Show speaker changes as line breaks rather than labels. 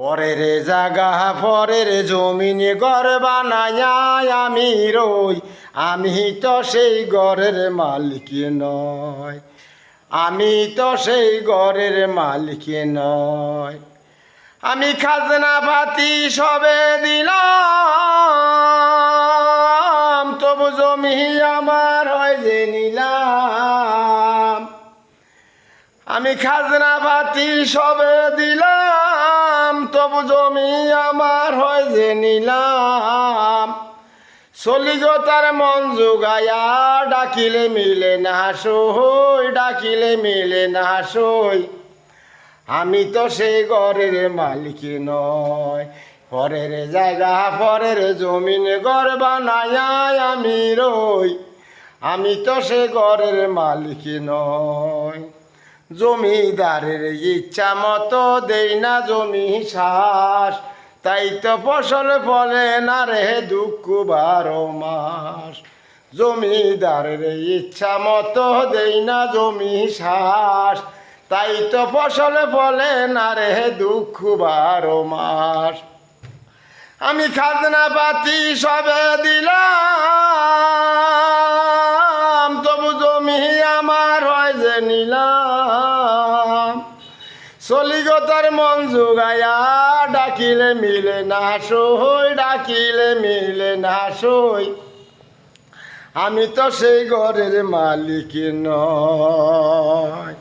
পরের জাগা পরের জমিনে ঘর বানায়া আমি রই, আমি তো সেই ঘরের মালিক নয়, আমি তো সেই ঘরের মালিক নয়। আমি খাজনা পাতি সবে দিলাম, তবু জমি আমার হয় যে নিলাম। আমি খাজনা পাতি সবে দিলাম, তবু জমি আমার হয় যে নিলাম। চলি গো তার মন যোগায়া, ডাকিলে মিলে না সই, ডাকিলে মিলে না সই। আমি তো সেই ঘরের মালিক নয়, পরের জায়গা পরের জমিন ঘর বানায়া আমি রই, আমি তো সে ঘরের মালিক নয়। জমিদারের ইচ্ছা মতো দেই না জমি শ্বাস, তাই তো ফসল ফলে না রে দুঃখ 12 মাস। জমিদারের ইচ্ছা মতো দেই না জমি শ্বাস, তাই তো ফসল ফলে না রে দুঃখ 12 মাস। আমি খাজনা পাতি সবে দিলাম, তবু জমি আমার হয় যে নিলাম। চলি গো তার মন যোগায়া, ডাকিলে মিলে না সই, ডাকিলে মিলে না সই। আমি তো সেই ঘরের মালিক নয়।